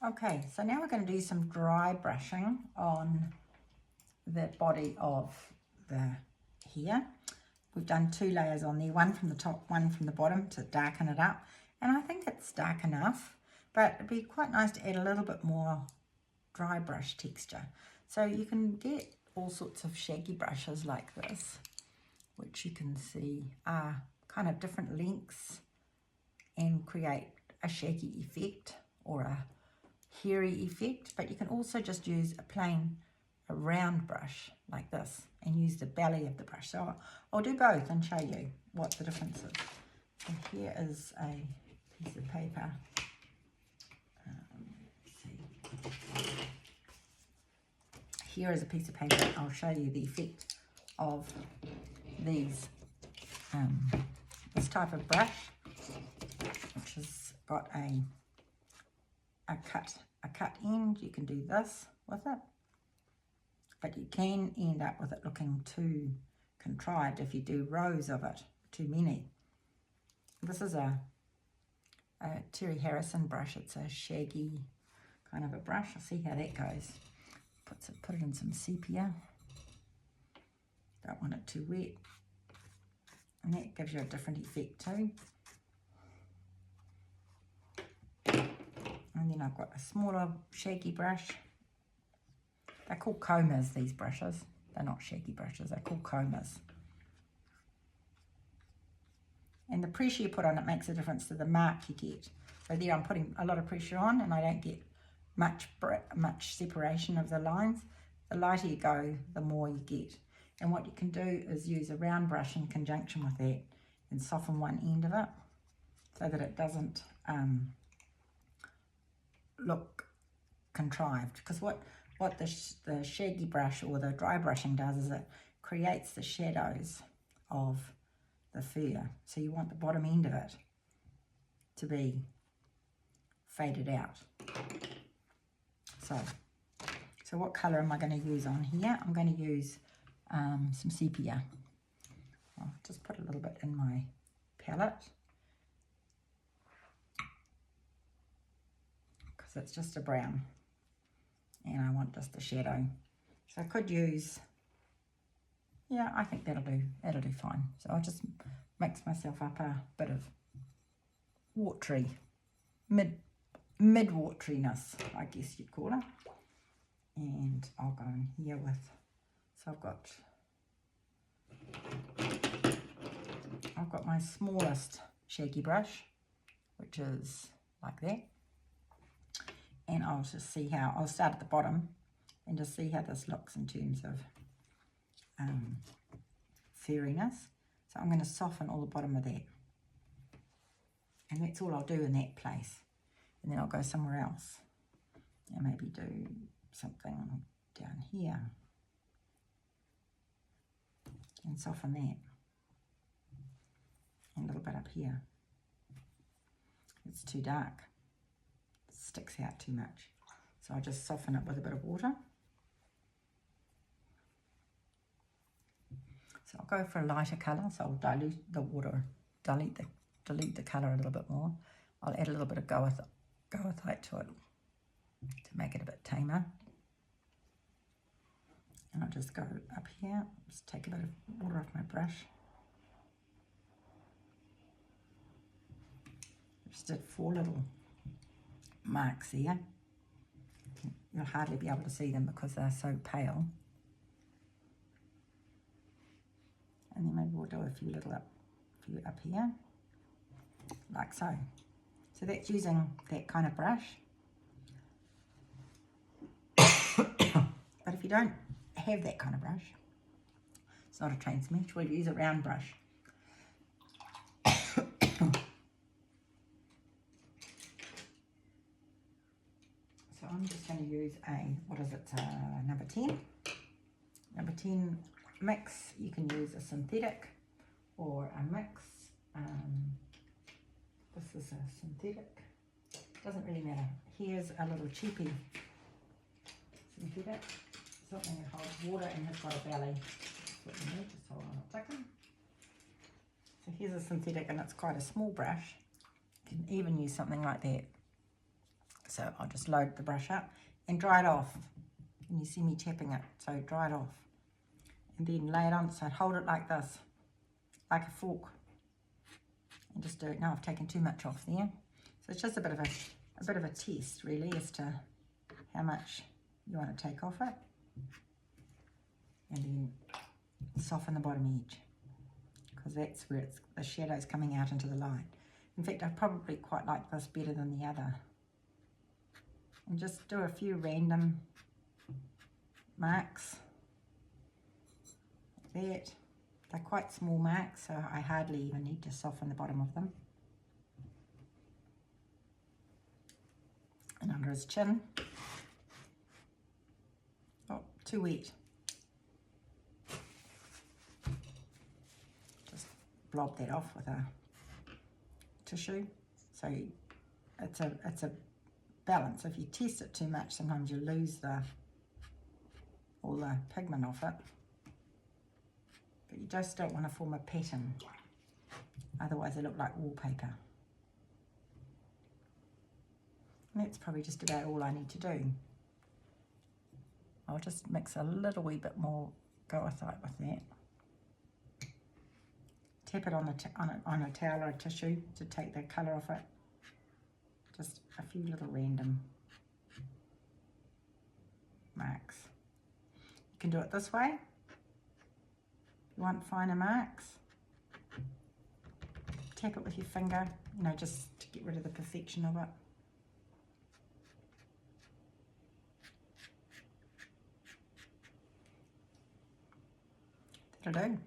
Okay, so now we're going to do some dry brushing on the body of the hair. We've done 2 layers on there, one from the top, one from the bottom to darken it up. And I think it's dark enough, but it'd be quite nice to add a little bit more dry brush texture. So you can get all sorts of shaggy brushes like this, which you can see are kind of different lengths and create a shaggy effect or a hairy effect. But you can also just use a round brush like this and use the belly of the brush. So I'll do both and show you what the difference is. So here is a piece of paper. Let's see. Here is a piece of paper. I'll show you the effect of these, this type of brush, which has got a cut end. You can do this with it, but you can end up with it looking too contrived if you do rows of it, too many. This is a Terry Harrison brush. It's a shaggy kind of a brush. I'll see how that goes. Put it in some sepia. Don't want it too wet. And that gives you a different effect too. And then I've got a smaller shaggy brush. They're called combers, these brushes. They're not shaggy brushes, they're called combers. And the pressure you put on it makes a difference to the mark you get. So there I'm putting a lot of pressure on and I don't get much separation of the lines. The lighter you go, the more you get. And what you can do is use a round brush in conjunction with that and soften one end of it so that it doesn't look contrived. Because what the shaggy brush or the dry brushing does is it creates the shadows of the fur. So you want the bottom end of it to be faded out. So what colour am I going to use on here? I'm going to use some sepia. I'll just put a little bit in my palette because it's just a brown and I want just a shadow. So I could use, yeah, I think that'll do fine. So I'll just mix myself up a bit of watery, mid-wateryness, I guess you'd call it. And I'll go in here with, so I've got my smallest shaggy brush, which is like that. And I'll just see how, I'll start at the bottom and just see how this looks in terms of furriness. So I'm going to soften all the bottom of that. And that's all I'll do in that place. And then I'll go somewhere else and maybe do something down here and soften that. And a little bit up here. It's too dark. It sticks out too much. So I'll just soften it with a bit of water. So I'll go for a lighter colour, so I'll dilute the water, dilute the colour a little bit more. I'll add a little bit of goethite to it to make it a bit tamer. And I'll just go up here, just take a bit of water off my brush. I just did 4 little marks there. You'll hardly be able to see them because they're so pale. And then maybe we'll do a few up here, like so. So that's using that kind of brush. But if you don't have that kind of brush, it's not a train smash, we'll use a round brush. So I'm just going to use a, what is it, number 10. Number 10 mix. You can use a synthetic or a mix. This is a synthetic. Doesn't really matter. Here's a little cheapy synthetic. Something that holds water and has got a belly. That's what you need. Just hold on a second. So here's a synthetic and it's quite a small brush. You can even use something like that. So I'll just load the brush up and dry it off. And you see me tapping it, so dry it off. And then lay it on, so hold it like this, like a fork. And just do it. Now I've taken too much off there. So it's just a bit of a test really as to how much you want to take off it. And then soften the bottom edge, because that's where the shadow's coming out into the light. In fact, I probably quite like this better than the other. And just do a few random marks like that. They're quite small marks, so I hardly even need to soften the bottom of them. And under his chin. Oh, too wet. Just blob that off with a tissue. So it's a balance. If you test it too much, sometimes you lose all the pigment off it. But you just don't want to form a pattern. Otherwise they look like wallpaper. And that's probably just about all I need to do. I'll just mix a little wee bit more goethite with that. Tap it on a towel or a tissue to take the colour off it. Just a few little random marks. You can do it this way. If you want finer marks, tap it with your finger, you know, just to get rid of the perfection of it. That'll do.